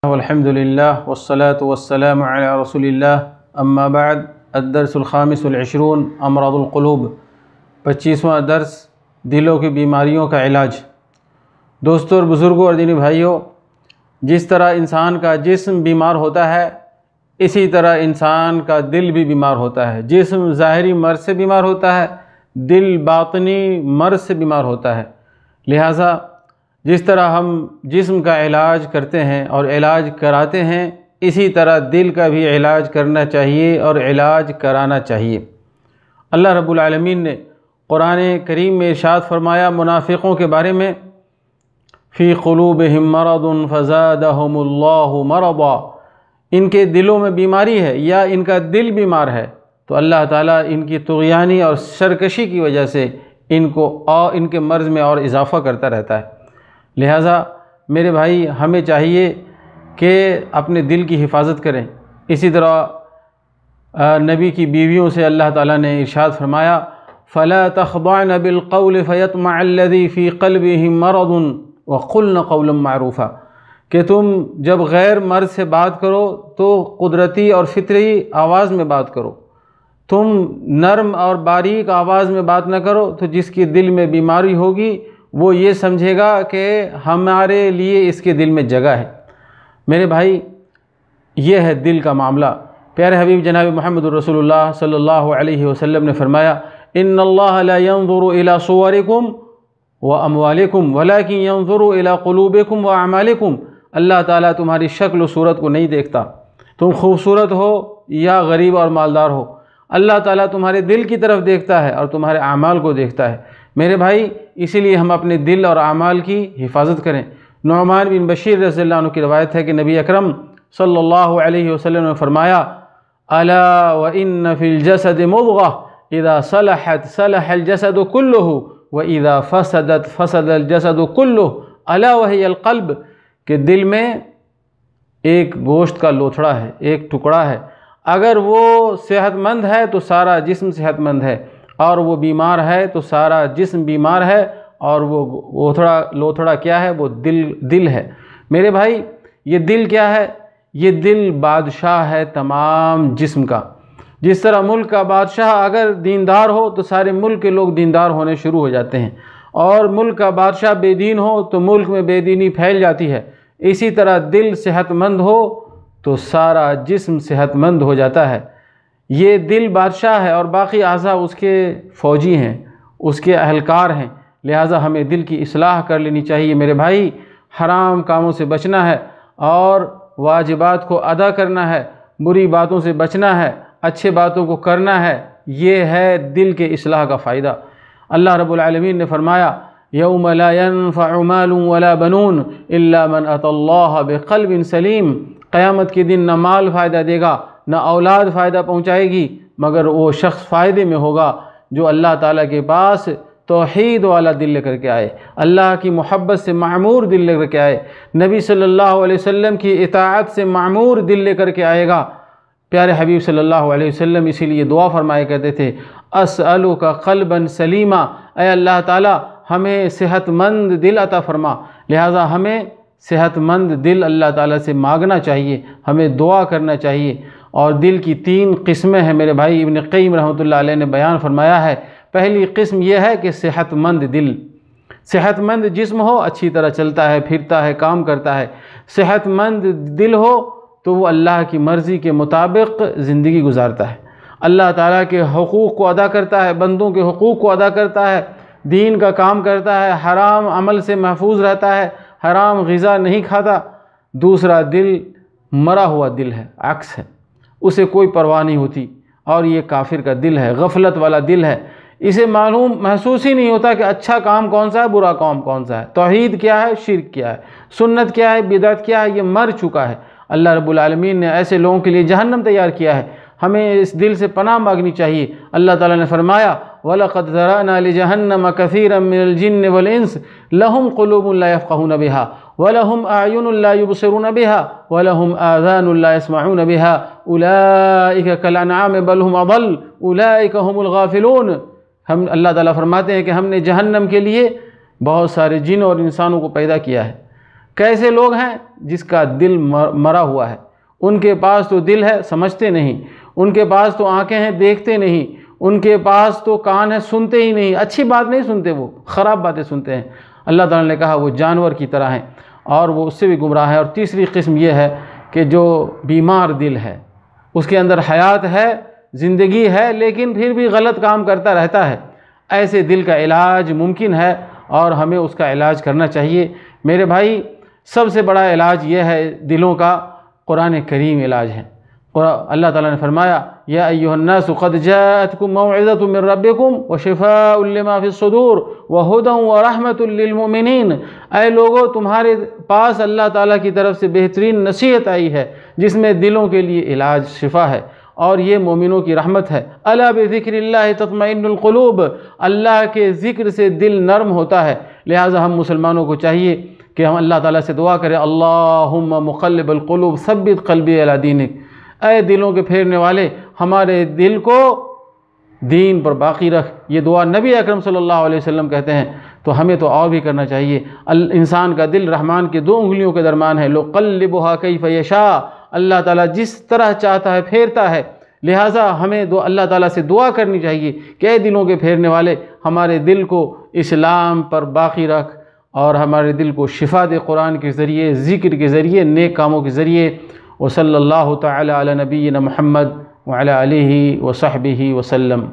والحمد للہ والصلاة والسلام علی رسول اللہ اما بعد الدرس الخامس والعشرون امراض القلوب 25واں درس دلوں کی بیماریوں کا علاج۔ دوستوں اور بزرگوں اور دینی بھائیوں، جس طرح انسان کا جسم بیمار ہوتا ہے اسی طرح انسان کا دل بھی بیمار ہوتا ہے۔ جسم ظاہری مرض سے بیمار ہوتا ہے، دل باطنی مرض سے بیمار ہوتا ہے۔ لہٰذا جس طرح ہم جسم کا علاج کرتے ہیں اور علاج کراتے ہیں، اسی طرح دل کا بھی علاج کرنا چاہیے اور علاج کرانا چاہیے۔ اللہ رب العالمین نے قرآن کریم میں ارشاد فرمایا منافقوں کے بارے میں، فی قلوبہم مرض فزادہم اللہ مرضا، ان کے دلوں میں بیماری ہے یا ان کا دل بیمار ہے تو اللہ تعالیٰ ان کی طغیانی اور سرکشی کی وجہ سے ان کے مرض میں اور اضافہ کرتا رہتا ہے۔ لہٰذا میرے بھائی، ہمیں چاہیے کہ اپنے دل کی حفاظت کریں۔ اسی طرح نبی کی بیویوں سے اللہ تعالیٰ نے ارشاد فرمایا فَلَا تَخْضَعْنَ بِالْقَوْلِ فَيَطْمَعَ الَّذِي فِي قَلْبِهِ مَرَضٌ وَقُلْنَ قَوْلًا مَعْرُوفًا، کہ تم جب غیر مرد سے بات کرو تو قدرتی اور فطری آواز میں بات کرو، تم نرم اور باریک آواز میں بات نہ کرو، تو جس کی دل میں بیماری ہوگی وہ یہ سمجھے گا کہ ہمارے لیے اس کے دل میں جگہ ہے۔ میرے بھائی، یہ ہے دل کا معاملہ۔ پیارے حبیب جناب محمد رسول اللہ صلی اللہ علیہ وسلم نے فرمایا ان اللہ لا ينظر الى صورکم واموالکم ولکن ينظر الى قلوبکم واعمالکم، اللہ تعالیٰ تمہاری شکل و صورت کو نہیں دیکھتا، تم خوبصورت ہو یا غریب اور مالدار ہو، اللہ تعالیٰ تمہارے دل کی طرف دیکھتا ہے اور تمہارے اعمال کو دیکھتا ہے۔ میرے بھائی، اسی لیے ہم اپنے دل اور اعمال کی حفاظت کریں۔ نعمان بن بشیر رضی اللہ عنہ کی روایت ہے کہ نبی اکرم صلی اللہ علیہ وسلم نے فرمایا الا وان فی الجسد مضغہ اذا صلحت صلح الجسد کلہ واذا فسدت فسد الجسد کلہ الا وہی القلب، کہ دل میں ایک گوشت کا لوتھڑا ہے، ایک ٹکڑا ہے، اگر وہ صحت مند ہے تو سارا جسم صحت مند ہے، اور وہ بیمار ہے تو سارا جسم بیمار ہے، اور وہ لوتھڑا کیا ہے؟ وہ دل ہے۔ میرے بھائی، یہ دل کیا ہے؟ یہ دل بادشاہ ہے تمام جسم کا۔ جس طرح ملک کا بادشاہ اگر دیندار ہو تو سارے ملک کے لوگ دیندار ہونے شروع ہو جاتے ہیں، اور ملک کا بادشاہ بے دین ہو تو ملک میں بے دینی پھیل جاتی ہے۔ اسی طرح دل صحت مند ہو تو سارا جسم صحت مند ہو جاتا ہے۔ یہ دل بادشاہ ہے اور باقی اعضاء اس کے فوجی ہیں، اس کے اہلکار ہیں۔ لہٰذا ہمیں دل کی اصلاح کر لینی چاہیے۔ میرے بھائی، حرام کاموں سے بچنا ہے اور واجبات کو ادا کرنا ہے، بری باتوں سے بچنا ہے، اچھے باتوں کو کرنا ہے، یہ ہے دل کے اصلاح کا فائدہ۔ اللہ رب العالمین نے فرمایا یوم لا ينفع مال ولا بنون الا من اتى اللہ بقلب سلیم، قیامت کے دن نہ مال فائدہ دے گا نہ اولاد فائدہ پہنچائے گی، مگر وہ شخص فائدے میں ہوگا جو اللہ تعالیٰ کے پاس توحید والا دل لے کر کے آئے، اللہ کی محبت سے معمور دل لے کر کے آئے، نبی صلی اللہ علیہ وسلم کی اطاعت سے معمور دل لے کر کے آئے گا۔ پیارے حبیب صلی اللہ علیہ وسلم اسی لیے دعا فرمایا کرتے تھے اسألک قلبا سلیما، اے اللہ تعالیٰ ہمیں صحت مند دل عطا فرما۔ لہٰذا ہمیں صحت مند دل اللہ تعالیٰ سے مانگنا چاہیے، ہمیں دعا کرنا چاہیے۔ اور دل کی 3 قسمیں ہیں میرے بھائی، ابن قیم رحمۃ اللہ علیہ نے بیان فرمایا ہے۔ پہلی قسم یہ ہے کہ صحت مند دل، صحت مند جسم ہو، اچھی طرح چلتا ہے، پھرتا ہے، کام کرتا ہے۔ صحت مند دل ہو تو وہ اللہ کی مرضی کے مطابق زندگی گزارتا ہے، اللہ تعالیٰ کے حقوق کو ادا کرتا ہے، بندوں کے حقوق کو ادا کرتا ہے، دین کا کام کرتا ہے، حرام عمل سے محفوظ رہتا ہے، حرام غذا نہیں کھاتا۔ دوسرا دل مرا ہوا دل ہے، عکس ہے، اسے کوئی پرواہ نہیں ہوتی، اور یہ کافر کا دل ہے، غفلت والا دل ہے۔ اسے محسوس ہی نہیں ہوتا کہ اچھا کام کون سا ہے، برا کام کون سا ہے، توحید کیا ہے، شرک کیا ہے، سنت کیا ہے، بدعت کیا ہے، یہ مر چکا ہے۔ اللہ رب العالمین نے ایسے لوگوں کے لیے جہنم تیار کیا ہے۔ ہمیں اس دل سے پناہ مانگنی چاہیے۔ اللہ تعالیٰ نے فرمایا وَلَقَدْ ذَرَأْنَا لِجَهَنَّمَ كَثِيرًا مِنَ الْجِنِّ وَالْإِنسِ لَهُمْ قُلُوبٌ لَا يَفْقَهُونَ بِهَا وَلَهُمْ أَعْيُنٌ لَا يُبْصِرُونَ بِهَا وَلَهُمْ آذَانٌ لَا يَسْمَعُونَ بِهَا أُولَئِكَ كَالْأَنْعَامِ بَلْ هُمْ أَضَلُّ أُولَئِكَ هُمُ الْغَافِلُونَ۔ اللہ تعالیٰ فرماتے ہیں کہ ہم نے جہنم کے لیے بہت سارے جن اور انسانوں کو پیدا کیا ہے، کیسے لوگ ہیں؟ جس کا دل مرا ہوا ہے، ان کے پاس تو دل ہے سمجھتے نہیں، ان کے پاس تو آنکھیں ہیں دیکھتے نہیں، ان کے پاس تو کان ہے سنتے ہی نہیں، اچھی بات نہیں سنتے، وہ خراب باتیں سنتے ہیں۔ اللہ تعالیٰ نے کہا وہ جانور کی طرح ہیں اور وہ اس سے بھی گمراہ ہے۔ اور تیسری قسم یہ ہے کہ جو بیمار دل ہے، اس کے اندر حیات ہے، زندگی ہے، لیکن پھر بھی غلط کام کرتا رہتا ہے، ایسے دل کا علاج ممکن ہے اور ہمیں اس کا علاج کرنا چاہیے۔ میرے بھائی، سب سے بڑا علاج یہ ہے دلوں کا، قرآن کریم علاج ہے۔ اللہ تعالیٰ نے فرمایا یا ایھا الناس قد جاءتکم موعظۃ من ربکم وشفاء لما فی الصدور وہدی ورحمۃ للمؤمنین، اے لوگو تمہارے پاس اللہ تعالیٰ کی طرف سے بہترین نصیحت آئی ہے جس میں دلوں کے لیے علاج شفا ہے اور یہ مومنوں کی رحمت ہے۔ الا بذکر اللہ تطمئن القلوب، اللہ کے ذکر سے دل نرم ہوتا ہے۔ لہٰذا ہم مسلمانوں کو چاہیے کہ ہم اللہ تعالیٰ سے دعا کریں، اللہم مقلب القلوب ثبت قلبی علی دینک، اے دلوں کے پھیرنے والے ہمارے دل کو دین پر باقی رکھ۔ یہ دعا نبی اکرم صلی اللہ علیہ وسلم کہتے ہیں، تو ہمیں تو اور بھی کرنا چاہیے۔ انسان کا دل رحمان کے 2 انگلیوں کے درمیان ہے، یقلبها کیف یشاء، اللہ تعالیٰ جس طرح چاہتا ہے پھیرتا ہے۔ لہٰذا ہمیں اللہ تعالیٰ سے دعا کرنی چاہیے کہ اے دلوں کے پھیرنے والے ہمارے دل کو اسلام پر باقی رکھ اور ہمارے دل کو شفا دے، قرآن کے ذریعے، ذکر کے ذریعے، نیک کاموں کے ذریعے۔ وصلی اللہ تعالی علی نبینا محمد وعلی آلہ وصحبہ وسلم۔